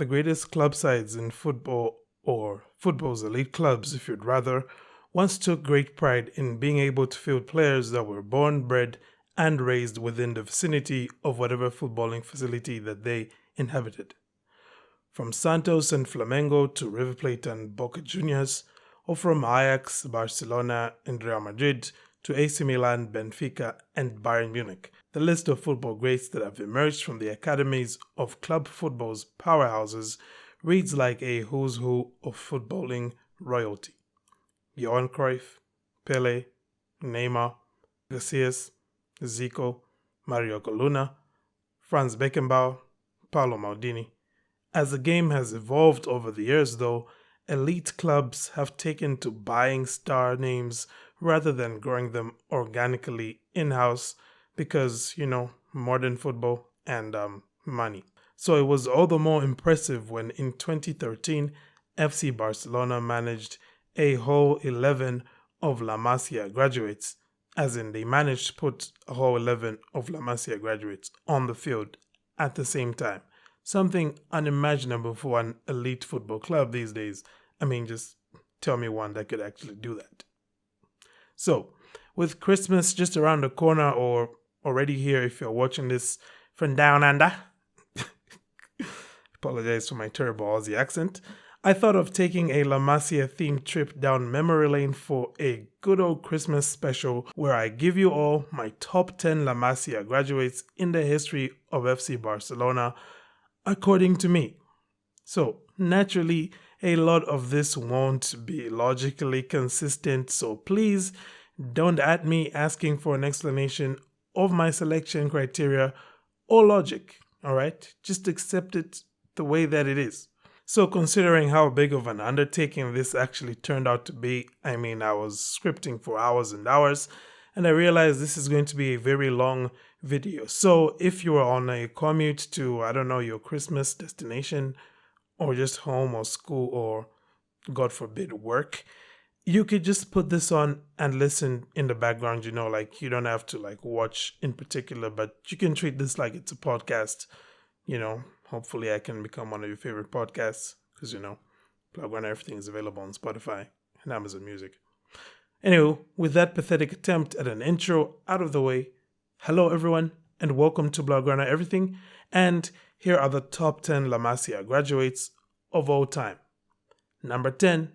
the greatest club sides in football, or football's elite clubs if you'd rather, once took great pride in being able to field players that were born, bred, and raised within the vicinity of whatever footballing facility that they inhabited. From Santos and Flamengo to River Plate and Boca Juniors, or from Ajax, Barcelona, and Real Madrid to AC Milan, Benfica, and Bayern Munich. The list of football greats that have emerged from the academies of club football's powerhouses reads like a who's who of footballing royalty. Johan Cruyff, Pele, Neymar, Casillas, Zico, Mario Coluna, Franz Beckenbauer, Paolo Maldini. As the game has evolved over the years, though, elite clubs have taken to buying star names rather than growing them organically in-house because, modern football and money. So it was all the more impressive when in 2013, FC Barcelona managed a whole 11 of La Masia graduates, as in they managed to put a whole 11 of La Masia graduates on the field at the same time. Something unimaginable for an elite football club these days. I mean, just tell me one that could actually do that. So, with Christmas just around the corner, or already here if you're watching this from down under, apologize for my terrible Aussie accent, I thought of taking a La Masia themed trip down memory lane for a good old Christmas special where I give you all my top 10 La Masia graduates in the history of FC Barcelona, according to me. So, naturally, a lot of this won't be logically consistent, so please don't at me asking for an explanation of my selection criteria or logic, alright? Just accept it the way that it is. So considering how big of an undertaking this actually turned out to be, I was scripting for hours and hours, and I realized this is going to be a very long video. So if you are on a commute to, your Christmas destination, or just home or school or, God forbid, work, you could just put this on and listen in the background, you don't have to watch in particular, but you can treat this like it's a podcast, hopefully I can become one of your favorite podcasts, because, Plug Runner, everything is available on Spotify and Amazon Music. Anyway, with that pathetic attempt at an intro out of the way, hello everyone, and welcome to Blog Runner Everything, and here are the top 10 La Masia graduates of all time. Number 10,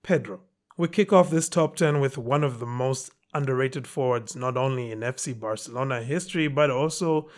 Pedro. We kick off this top 10 with one of the most underrated forwards not only in FC Barcelona history, but also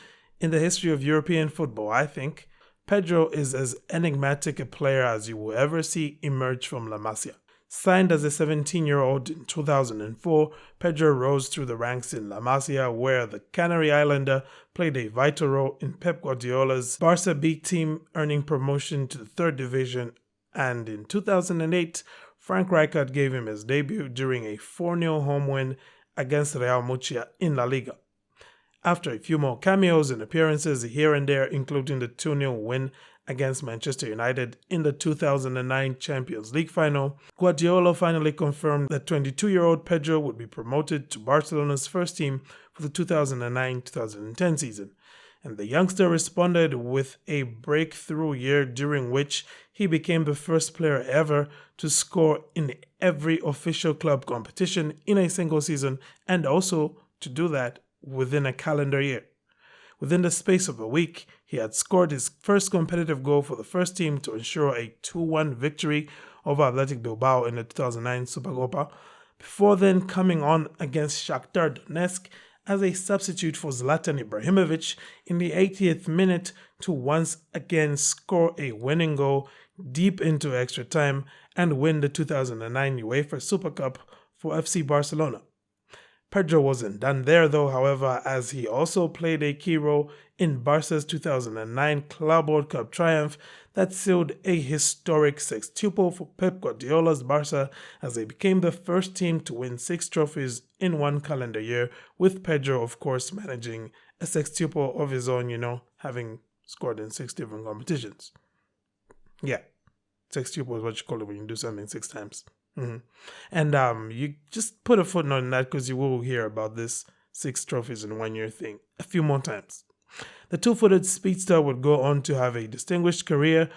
in the history of European football, I think. Pedro is as enigmatic a player as you will ever see emerge from La Masia. Signed as a 17-year-old in 2004, Pedro rose through the ranks in La Masia, where the Canary Islander played a vital role in Pep Guardiola's Barca B team, earning promotion to the third division, and in 2008, Frank Rijkaard gave him his debut during a 4-0 home win against Real Murcia in La Liga. After a few more cameos and appearances here and there, including the 2-0 win against Manchester United in the 2009 Champions League final, Guardiola finally confirmed that 22-year-old Pedro would be promoted to Barcelona's first team for the 2009-2010 season. And the youngster responded with a breakthrough year during which he became the first player ever to score in every official club competition in a single season, and also to do that within a calendar year. Within the space of a week, he had scored his first competitive goal for the first team to ensure a 2-1 victory over Athletic Bilbao in the 2009 Supercopa, before then coming on against Shakhtar Donetsk as a substitute for Zlatan Ibrahimovic in the 80th minute to once again score a winning goal deep into extra time and win the 2009 UEFA Super Cup for FC Barcelona. Pedro wasn't done there though, however, as he also played a key role in Barca's 2009 Club World Cup triumph that sealed a historic sextuple for Pep Guardiola's Barca, as they became the first team to win 6 trophies in one calendar year, with Pedro of course managing a sextuple of his own, having scored in 6 different competitions. Yeah, sextuple is what you call it when you do something 6 times. And you just put a footnote in that because you will hear about this 6 trophies in 1 year thing a few more times. The two-footed speedster would go on to have a distinguished career,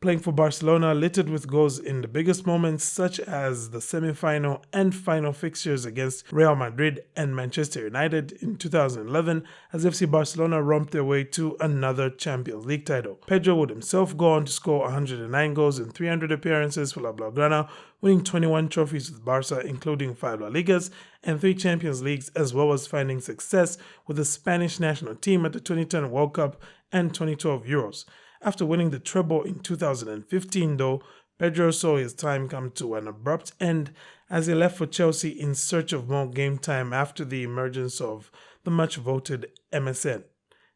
playing for Barcelona, littered with goals in the biggest moments, such as the semi-final and final fixtures against Real Madrid and Manchester United in 2011, as FC Barcelona romped their way to another Champions League title. Pedro would himself go on to score 109 goals in 300 appearances for La Blaugrana, winning 21 trophies with Barca, including 5 La Ligas and 3 Champions Leagues, as well as finding success with the Spanish national team at the 2010 World Cup and 2012 Euros. After winning the treble in 2015, though, Pedro saw his time come to an abrupt end as he left for Chelsea in search of more game time after the emergence of the much-voted MSN.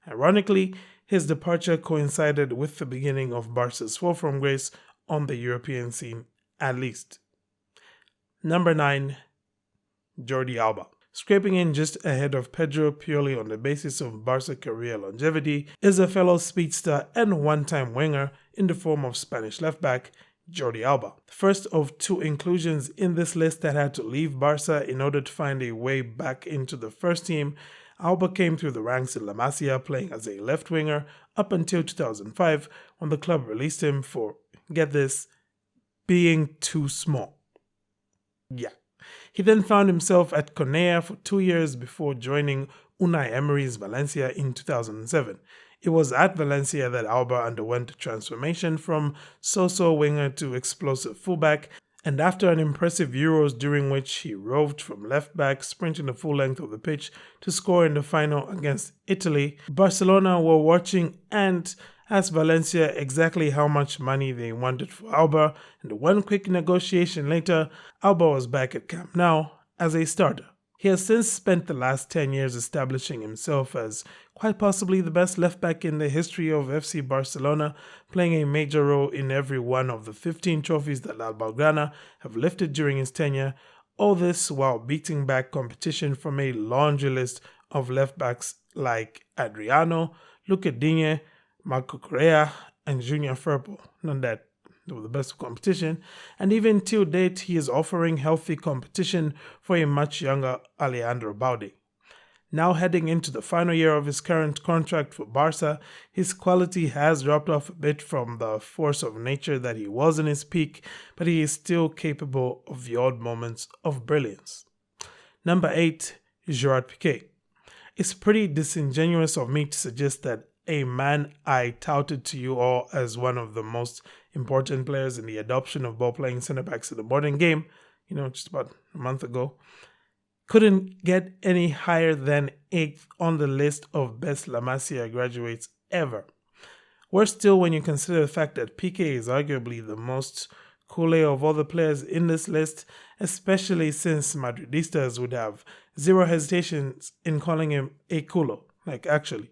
Ironically, his departure coincided with the beginning of Barca's fall from grace on the European scene, at least. Number 9. Jordi Alba. Scraping in just ahead of Pedro purely on the basis of Barca career longevity is a fellow speedster and one-time winger in the form of Spanish left-back Jordi Alba. The first of 2 inclusions in this list that had to leave Barca in order to find a way back into the first team, Alba came through the ranks in La Masia playing as a left winger up until 2005 when the club released him for, get this, being too small. Yeah. He then found himself at Cornellà for 2 years before joining Unai Emery's Valencia in 2007. It was at Valencia that Alba underwent a transformation from so-so winger to explosive fullback, and after an impressive Euros during which he roved from left-back, sprinting the full length of the pitch to score in the final against Italy, Barcelona were watching and asked Valencia exactly how much money they wanted for Alba, and one quick negotiation later, Alba was back at Camp Nou as a starter. He has since spent the last 10 years establishing himself as quite possibly the best left-back in the history of FC Barcelona, playing a major role in every one of the 15 trophies that La Blaugrana have lifted during his tenure, all this while beating back competition from a laundry list of left-backs like Adriano, Luca Digne, Marco Correa, and Junior Firpo. Not that they were the best of competition, and even till date he is offering healthy competition for a much younger Alejandro Balde. Now heading into the final year of his current contract for Barca, his quality has dropped off a bit from the force of nature that he was in his peak, but he is still capable of the odd moments of brilliance. Number 8. Gerard Pique. It's pretty disingenuous of me to suggest that a man I touted to you all as one of the most important players in the adoption of ball-playing centre-backs in the modern game, just about a month ago, couldn't get any higher than 8th on the list of best La Masia graduates ever. Worse still when you consider the fact that Pique is arguably the most Kool-Aid of all the players in this list, especially since Madridistas would have zero hesitations in calling him a culo, actually.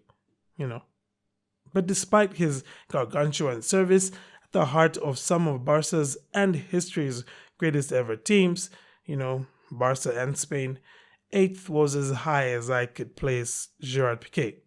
But despite his gargantuan service at the heart of some of Barca's and history's greatest ever teams, Barca and Spain, 8th was as high as I could place Gerard Pique.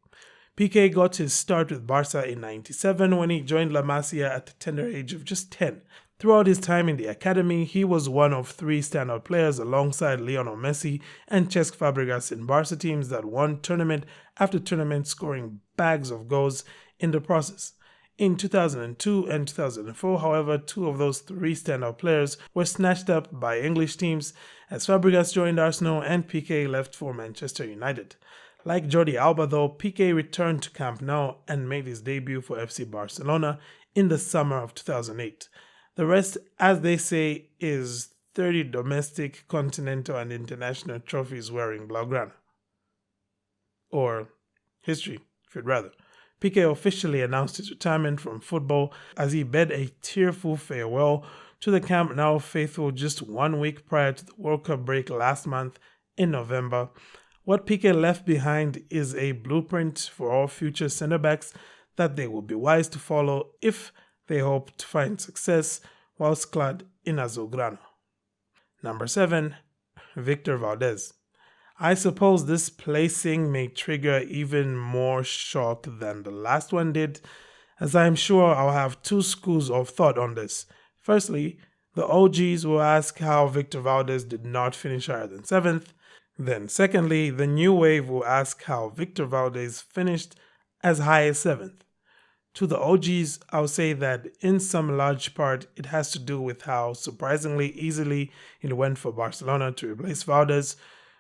Pique got his start with Barca in '97 when he joined La Masia at the tender age of just 10. Throughout his time in the academy, he was one of 3 standout players alongside Lionel Messi and Cesc Fabregas in Barca teams that won tournament after tournament, scoring bags of goals in the process. In 2002 and 2004, however, 2 of those 3 standout players were snatched up by English teams as Fabregas joined Arsenal and Pique left for Manchester United. Like Jordi Alba though, Pique returned to Camp Nou and made his debut for FC Barcelona in the summer of 2008. The rest, as they say, is 30 domestic, continental and international trophies wearing Blaugrana. Or history, if you'd rather. Pique officially announced his retirement from football as he bade a tearful farewell to the Camp Nou faithful just 1 week prior to the World Cup break last month in November. What Pique left behind is a blueprint for all future centre-backs that they will be wise to follow if they hope to find success whilst clad in Azulgrana. Number 7. Victor Valdes. I suppose this placing may trigger even more shock than the last one did, as I am sure I'll have 2 schools of thought on this. Firstly, the OGs will ask how Victor Valdes did not finish higher than 7th. Then secondly, the new wave will ask how Victor Valdes finished as high as 7th. To the OGs, I'll say that in some large part it has to do with how surprisingly easily it went for Barcelona to replace Valdes,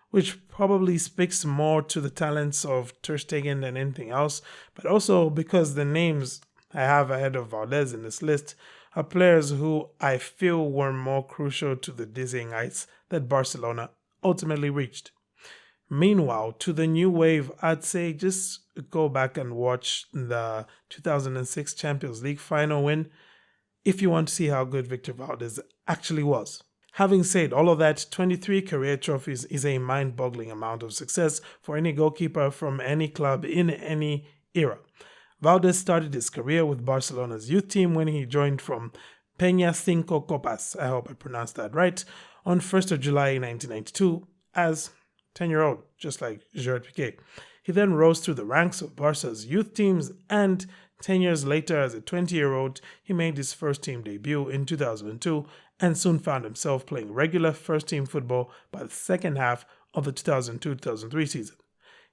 which probably speaks more to the talents of Ter Stegen than anything else, but also because the names I have ahead of Valdes in this list are players who I feel were more crucial to the dizzying heights that Barcelona ultimately reached. Meanwhile, to the new wave, I'd say just go back and watch the 2006 Champions League final win if you want to see how good Victor Valdes actually was. Having said all of that, 23 career trophies is a mind-boggling amount of success for any goalkeeper from any club in any era. Valdes started his career with Barcelona's youth team when he joined from Peña Cinco Copas, I hope I pronounced that right, on 1st of July 1992 as 10-year-old, just like Gerard Pique. He then rose through the ranks of Barca's youth teams, and 10 years later, as a 20-year-old, he made his first team debut in 2002 and soon found himself playing regular first-team football by the second half of the 2002-2003 season.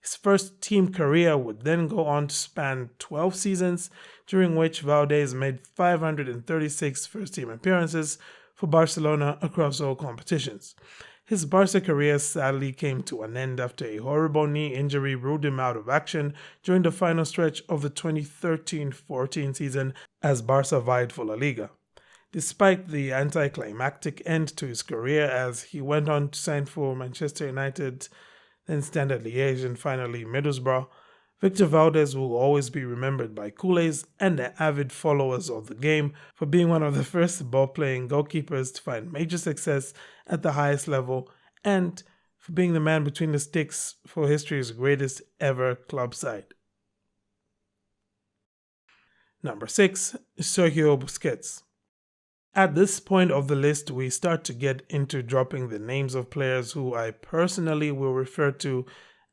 His first team career would then go on to span 12 seasons, during which Valdes made 536 first-team appearances for Barcelona across all competitions. His Barca career sadly came to an end after a horrible knee injury ruled him out of action during the final stretch of the 2013-14 season as Barca vied for La Liga. Despite the anticlimactic end to his career as he went on to sign for Manchester United, then Standard Liège and finally Middlesbrough, Victor Valdes will always be remembered by Culés and the avid followers of the game for being one of the first ball-playing goalkeepers to find major success at the highest level and for being the man between the sticks for history's greatest ever club side. Number 6, Sergio Busquets. At this point of the list, we start to get into dropping the names of players who I personally will refer to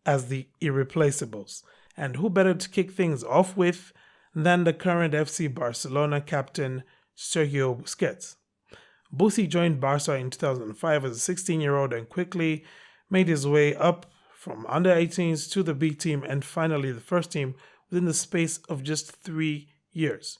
as the irreplaceables. And who better to kick things off with than the current FC Barcelona captain, Sergio Busquets. Busi joined Barca in 2005 as a 16-year-old and quickly made his way up from under-18s to the B team and finally the first team within the space of just 3 years.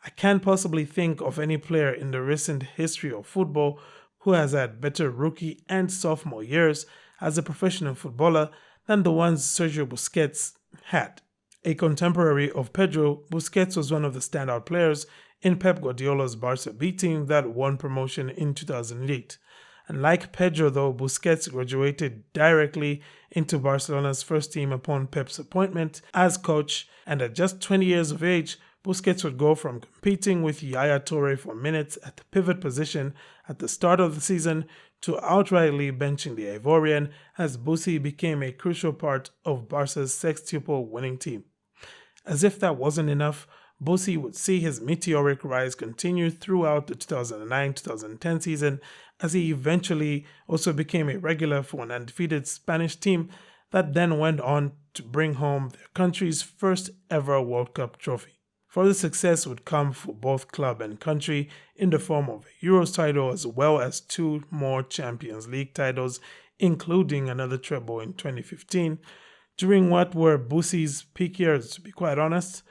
I can't possibly think of any player in the recent history of football who has had better rookie and sophomore years as a professional footballer than the ones Sergio Busquets had. A contemporary of Pedro, Busquets was one of the standout players in Pep Guardiola's Barca B team that won promotion in 2008. Unlike Pedro though, Busquets graduated directly into Barcelona's first team upon Pep's appointment as coach, and at just 20 years of age, Busquets would go from competing with Yaya Toure for minutes at the pivot position at the start of the season to outrightly benching the Ivorian as Busi became a crucial part of Barca's sextuple winning team. As if that wasn't enough, Busi would see his meteoric rise continue throughout the 2009-2010 season as he eventually also became a regular for an undefeated Spanish team that then went on to bring home their country's first ever World Cup trophy. Further success would come for both club and country in the form of a Euros title as well as 2 more Champions League titles, including another treble in 2015, during what were Busi's peak years, to be quite honest.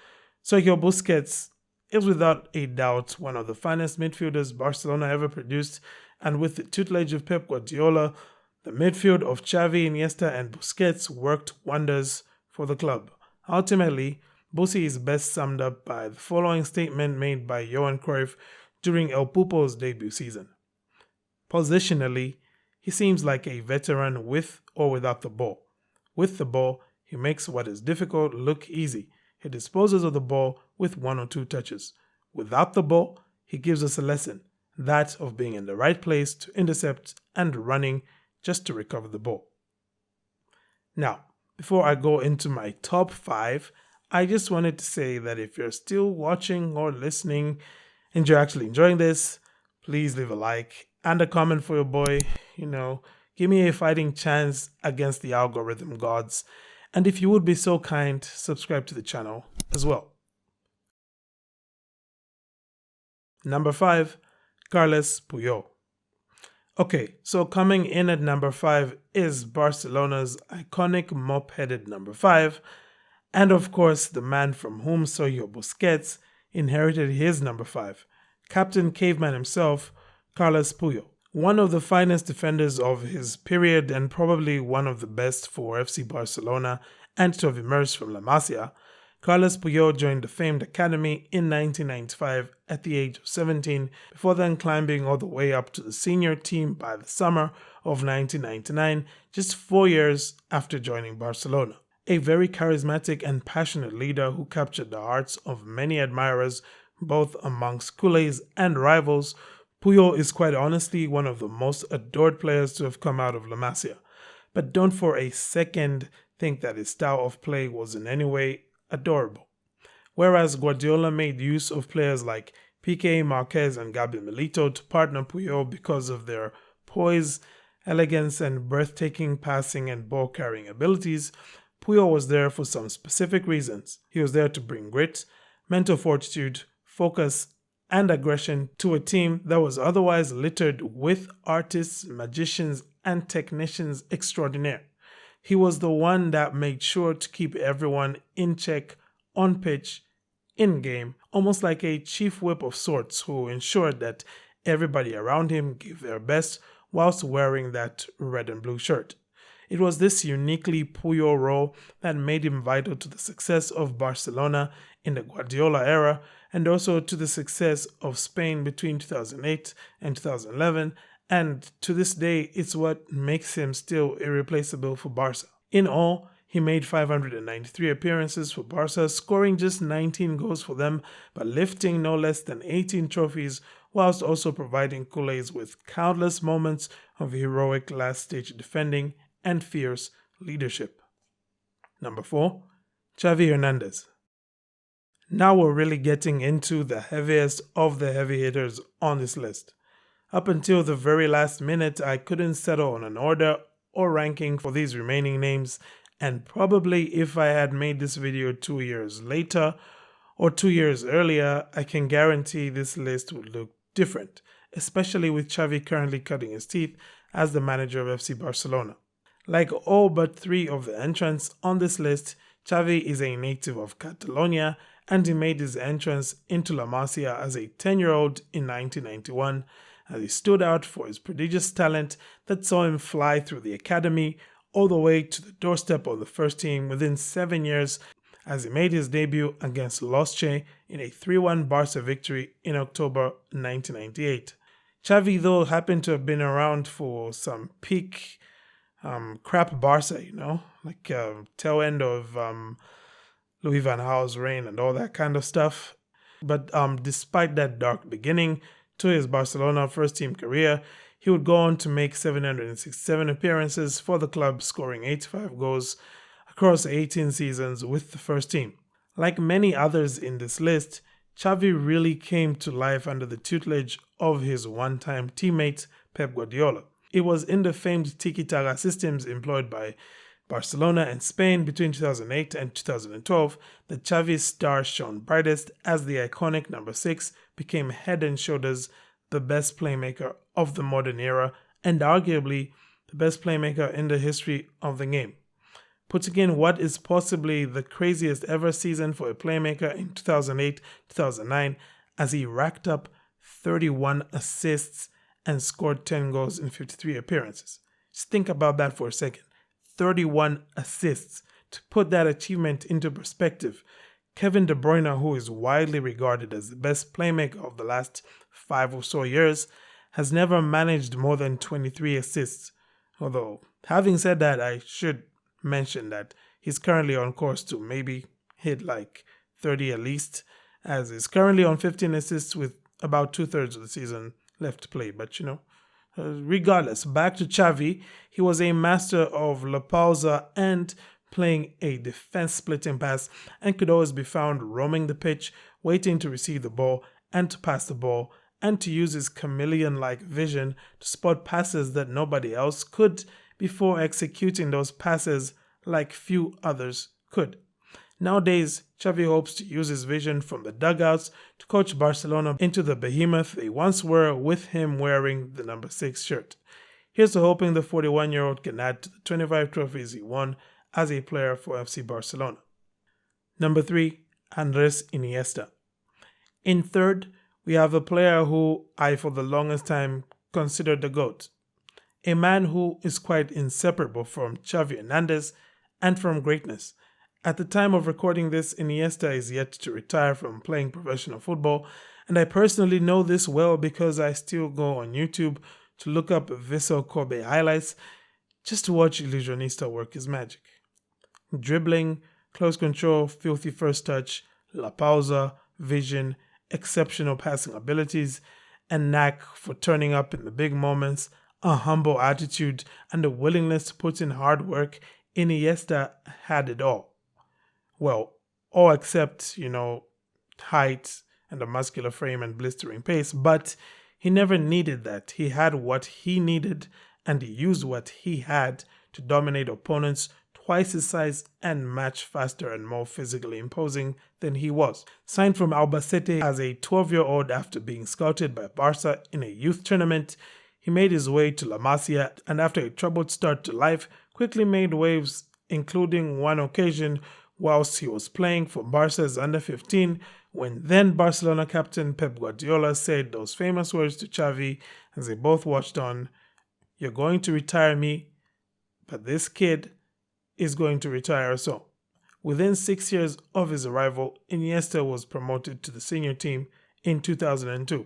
Sergio Busquets is without a doubt one of the finest midfielders Barcelona ever produced, and with the tutelage of Pep Guardiola, the midfield of Xavi, Iniesta and Busquets worked wonders for the club. Ultimately, Busi is best summed up by the following statement made by Johan Cruyff during El Pupo's debut season. Positionally, he seems like a veteran with or without the ball. With the ball, he makes what is difficult look easy. He disposes of the ball with 1 or 2 touches. Without the ball, he gives us a lesson, that of being in the right place to intercept and running just to recover the ball. Now, before I go into my top 5, I just wanted to say that if you're still watching or listening and you're actually enjoying this, please leave a like and a comment for your boy. Give me a fighting chance against the algorithm gods. And if you would be so kind, subscribe to the channel as well. Number 5, Carles Puyol. Okay, so coming in at number 5 is Barcelona's iconic mop-headed number 5, And of course, the man from whom Sergio Busquets inherited his number 5, Captain Caveman himself, Carlos Puyol. One of the finest defenders of his period and probably one of the best for FC Barcelona and to have emerged from La Masia, Carlos Puyol joined the famed academy in 1995 at the age of 17, before then climbing all the way up to the senior team by the summer of 1999, just 4 years after joining Barcelona. A very charismatic and passionate leader who captured the hearts of many admirers, both amongst culés and rivals, Puyol is quite honestly one of the most adored players to have come out of La Masia. But don't for a second think that his style of play was in any way adorable. Whereas Guardiola made use of players like Pique, Marquez, and Gabi Milito to partner Puyol because of their poise, elegance, and breathtaking passing and ball-carrying abilities, Puyol was there for some specific reasons. He was there to bring grit, mental fortitude, focus, and aggression to a team that was otherwise littered with artists, magicians, and technicians extraordinaire. He was the one that made sure to keep everyone in check, on pitch, in game, almost like a chief whip of sorts who ensured that everybody around him gave their best whilst wearing that red and blue shirt. It was this uniquely Puyol role that made him vital to the success of Barcelona in the Guardiola era and also to the success of Spain between 2008 and 2011, and to this day it's what makes him still irreplaceable for Barca. In all, he made 593 appearances for Barca, scoring just 19 goals for them, but lifting no less than 18 trophies, whilst also providing culés with countless moments of heroic last-stage defending and fierce leadership. Number 4, Xavi Hernandez. Now we're really getting into the heaviest of the heavy hitters on this list. Up until the very last minute, I couldn't settle on an order or ranking for these remaining names, and probably if I had made this video 2 years later or 2 years earlier, I can guarantee this list would look different, especially with Xavi currently cutting his teeth as the manager of FC Barcelona. Like all but 3 of the entrants on this list, Xavi is a native of Catalonia, and he made his entrance into La Masia as a 10-year-old in 1991, as he stood out for his prodigious talent that saw him fly through the academy all the way to the doorstep of the first team within 7 years, as he made his debut against Los Che in a 3-1 Barca victory in October 1998. Xavi, though, happened to have been around for some peak crap Barca, like tail end of Louis van Gaal's reign and all that kind of stuff. But despite that dark beginning to his Barcelona first-team career, he would go on to make 767 appearances for the club, scoring 85 goals across 18 seasons with the first team. Like many others in this list, Xavi really came to life under the tutelage of his one-time teammate Pep Guardiola. It was in the famed tiki-taka systems employed by Barcelona and Spain between 2008 and 2012 that Xavi's star shone brightest, as the iconic number 6 became head and shoulders the best playmaker of the modern era and arguably the best playmaker in the history of the game. Putting in what is possibly the craziest ever season for a playmaker in 2008-2009, as he racked up 31 assists and scored 10 goals in 53 appearances. Just think about that for a second. 31 assists. To put that achievement into perspective, Kevin De Bruyne, who is widely regarded as the best playmaker of the last 5 or so years, has never managed more than 23 assists. Although, having said that, I should mention that he's currently on course to maybe hit like 30 at least, as he's currently on 15 assists with about 2/3 of the season left to play. But regardless, back to Xavi, he was a master of La Pausa and playing a defense-splitting pass, and could always be found roaming the pitch, waiting to receive the ball and to pass the ball, and to use his chameleon-like vision to spot passes that nobody else could before executing those passes like few others could. Nowadays, Xavi hopes to use his vision from the dugouts to coach Barcelona into the behemoth they once were, with him wearing the number 6 shirt. Here's to hoping the 41-year-old can add to the 25 trophies he won as a player for FC Barcelona. Number 3, Andres Iniesta. In third, we have a player who I for the longest time considered the GOAT. A man who is quite inseparable from Xavi Hernandez and from greatness. At the time of recording this, Iniesta is yet to retire from playing professional football, and I personally know this well because I still go on YouTube to look up Vissel Kobe highlights just to watch Illusionista work his magic. Dribbling, close control, filthy first touch, la pausa, vision, exceptional passing abilities, and knack for turning up in the big moments, a humble attitude, and a willingness to put in hard work, Iniesta had it all. Well, all except, height and a muscular frame and blistering pace, but he never needed that. He had what he needed, and he used what he had to dominate opponents twice his size and much faster and more physically imposing than he was. Signed from Albacete as a 12-year-old after being scouted by Barca in a youth tournament, he made his way to La Masia and after a troubled start to life, quickly made waves, including one occasion whilst he was playing for Barca's under-15 when then Barcelona captain Pep Guardiola said those famous words to Xavi as they both watched on, "You're going to retire me, but this kid is going to retire us all." Within 6 years of his arrival, Iniesta was promoted to the senior team in 2002.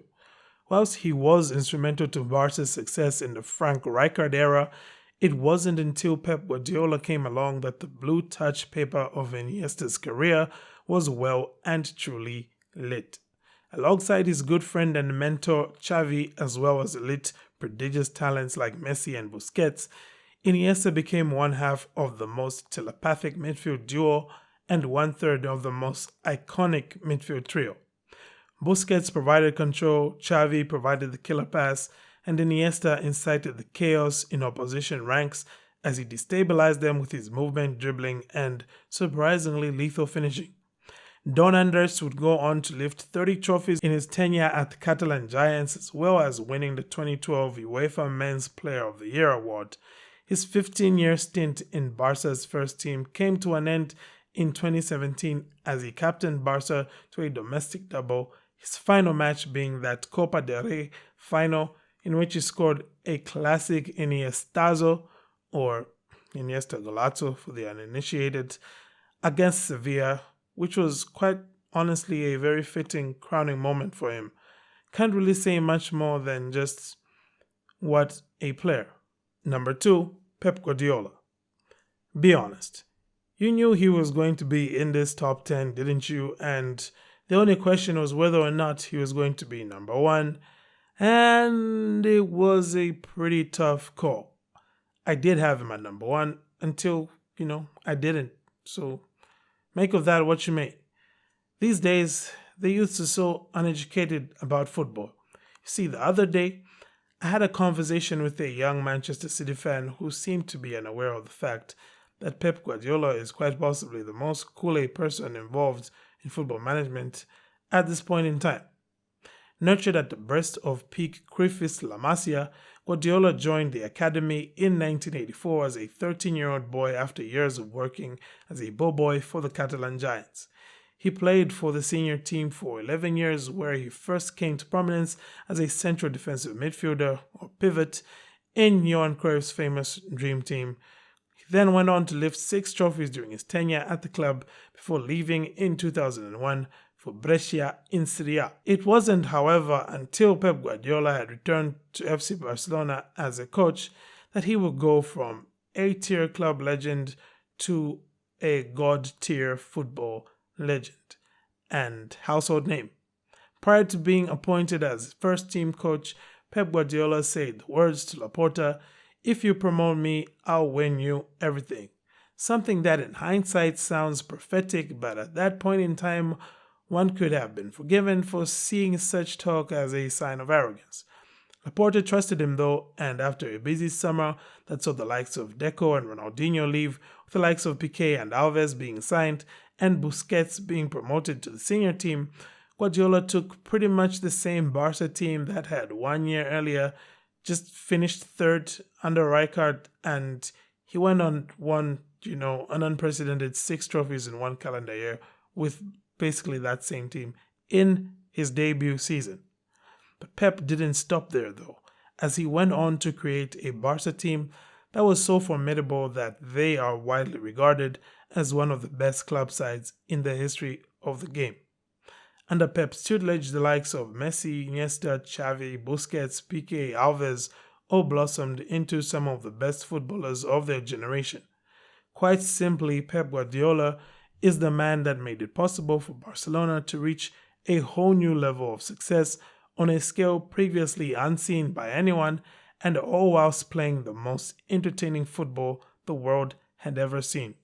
Whilst he was instrumental to Barca's success in the Frank Rijkaard era, it wasn't until Pep Guardiola came along that the blue touch paper of Iniesta's career was well and truly lit. Alongside his good friend and mentor Xavi, as well as elite prodigious talents like Messi and Busquets, Iniesta became one half of the most telepathic midfield duo and one-third of the most iconic midfield trio. Busquets provided control, Xavi provided the killer pass, and Iniesta incited the chaos in opposition ranks as he destabilized them with his movement, dribbling, and surprisingly lethal finishing. Don Andres would go on to lift 30 trophies in his tenure at the Catalan Giants, as well as winning the 2012 UEFA Men's Player of the Year award. His 15-year stint in Barca's first team came to an end in 2017 as he captained Barca to a domestic double, his final match being that Copa del Rey final in which he scored a classic Iniestazo, or Iniesta Golazo for the uninitiated, against Sevilla, which was quite honestly a very fitting crowning moment for him. Can't really say much more than just what a player. Number 2, Pep Guardiola. Be honest. You knew he was going to be in this top 10, didn't you? And the only question was whether or not he was going to be number 1. And it was a pretty tough call. I did have him at number 1 until, I didn't. So make of that what you may. These days, the youths are so uneducated about football. You see, the other day, I had a conversation with a young Manchester City fan who seemed to be unaware of the fact that Pep Guardiola is quite possibly the most Kool-Aid person involved in football management at this point in time. Nurtured at the breast of peak Cruyffist La Masia, Guardiola joined the academy in 1984 as a 13-year-old boy after years of working as a ball-boy for the Catalan Giants. He played for the senior team for 11 years, where he first came to prominence as a central defensive midfielder or pivot in Johan Cruyff's famous Dream Team. He then went on to lift 6 trophies during his tenure at the club before leaving in 2001 for Brescia in Serie A. It wasn't, however, until Pep Guardiola had returned to FC Barcelona as a coach that he would go from A-tier club legend to a God-tier football legend and household name. Prior to being appointed as first-team coach, Pep Guardiola said the words to Laporta, "If you promote me, I'll win you everything." Something that in hindsight sounds prophetic, but at that point in time, one could have been forgiven for seeing such talk as a sign of arrogance. Laporta trusted him though, and after a busy summer that saw the likes of Deco and Ronaldinho leave, with the likes of Pique and Valdes being signed, and Busquets being promoted to the senior team, Guardiola took pretty much the same Barca team that had 1 year earlier just finished third under Rijkaard, and he went on won, an unprecedented 6 trophies in one calendar year with basically that same team in his debut season. But Pep didn't stop there though, as he went on to create a Barca team that was so formidable that they are widely regarded as one of the best club sides in the history of the game. Under Pep's tutelage, the likes of Messi, Iniesta, Xavi, Busquets, Pique, Valdes all blossomed into some of the best footballers of their generation. Quite simply, Pep Guardiola is the man that made it possible for Barcelona to reach a whole new level of success on a scale previously unseen by anyone, and all whilst playing the most entertaining football the world had ever seen.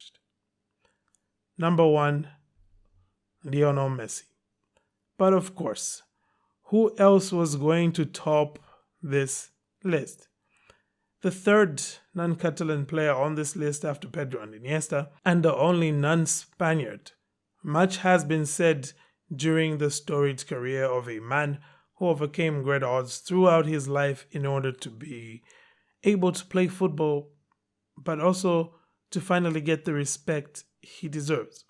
Number 1, Lionel Messi. But of course, who else was going to top this list? The third non-Catalan player on this list after Pedro and Iniesta, and the only non-Spaniard. Much has been said during the storied career of a man who overcame great odds throughout his life in order to be able to play football, but also to finally get the respect he deserves.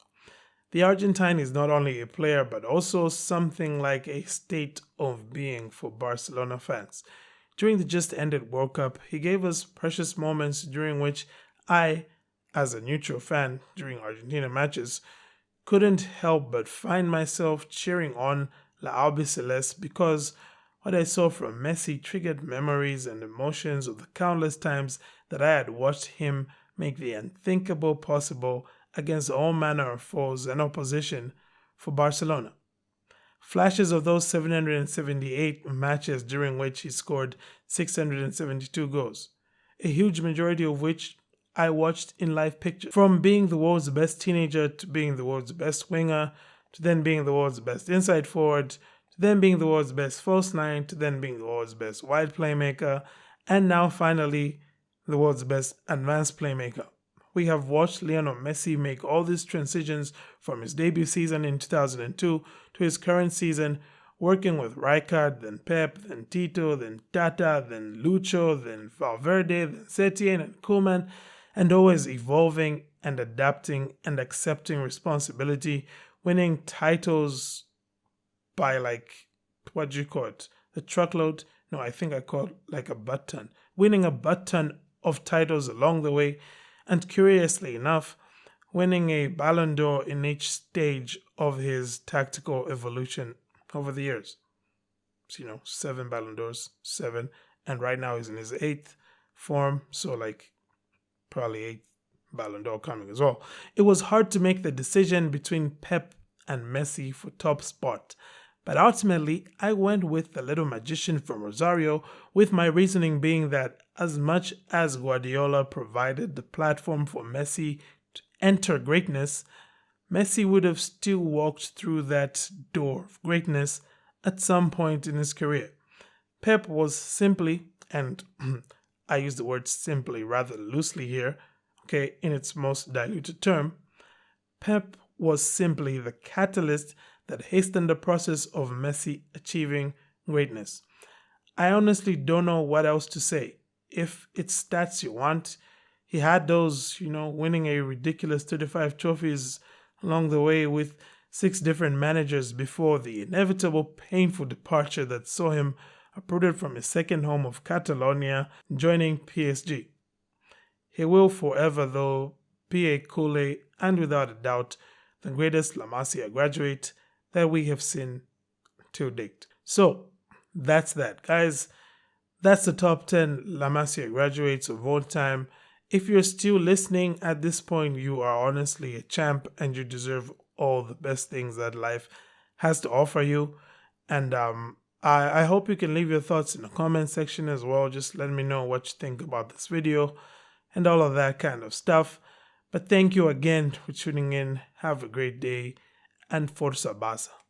The Argentine is not only a player, but also something like a state of being for Barcelona fans. During the just ended World Cup, he gave us precious moments during which I, as a neutral fan during Argentina matches, couldn't help but find myself cheering on La Albiceleste because what I saw from Messi triggered memories and emotions of the countless times that I had watched him make the unthinkable possible against all manner of foes and opposition for Barcelona. Flashes of those 778 matches during which he scored 672 goals, a huge majority of which I watched in live pictures. From being the world's best teenager to being the world's best winger, to then being the world's best inside forward, to then being the world's best false nine, to then being the world's best wide playmaker, and now finally the world's best advanced playmaker. We have watched Lionel Messi make all these transitions from his debut season in 2002 to his current season, working with Rijkaard, then Pep, then Tito, then Tata, then Lucho, then Valverde, then Setien and Koeman, and always evolving and adapting and accepting responsibility, winning titles by what do you call it? The truckload? No, I think I call it like a butt ton. Winning a butt ton of titles along the way, and curiously enough, winning a Ballon d'Or in each stage of his tactical evolution over the years. So, 7 Ballon d'Ors, 7, and right now he's in his 8th form, so probably 8th Ballon d'Or coming as well. It was hard to make the decision between Pep and Messi for top spot, but ultimately I went with the little magician from Rosario, with my reasoning being that as much as Guardiola provided the platform for Messi to enter greatness, Messi would have still walked through that door of greatness at some point in his career. Pep was simply, and I use the word simply rather loosely here, in its most diluted term, Pep was simply the catalyst that hastened the process of Messi achieving greatness. I honestly don't know what else to say. If it's stats you want, he had those, winning a ridiculous 35 trophies along the way with 6 different managers before the inevitable painful departure that saw him uprooted from his second home of Catalonia, joining PSG. He will forever, though, be a Kool-Aid and without a doubt the greatest La Masia graduate that we have seen to date. So, that's that, guys. That's the top 10 La Masia graduates of all time. If you're still listening at this point, you are honestly a champ and you deserve all the best things that life has to offer you. And I hope you can leave your thoughts in the comment section as well. Just let me know what you think about this video and all of that kind of stuff. But thank you again for tuning in. Have a great day and Forza Barca.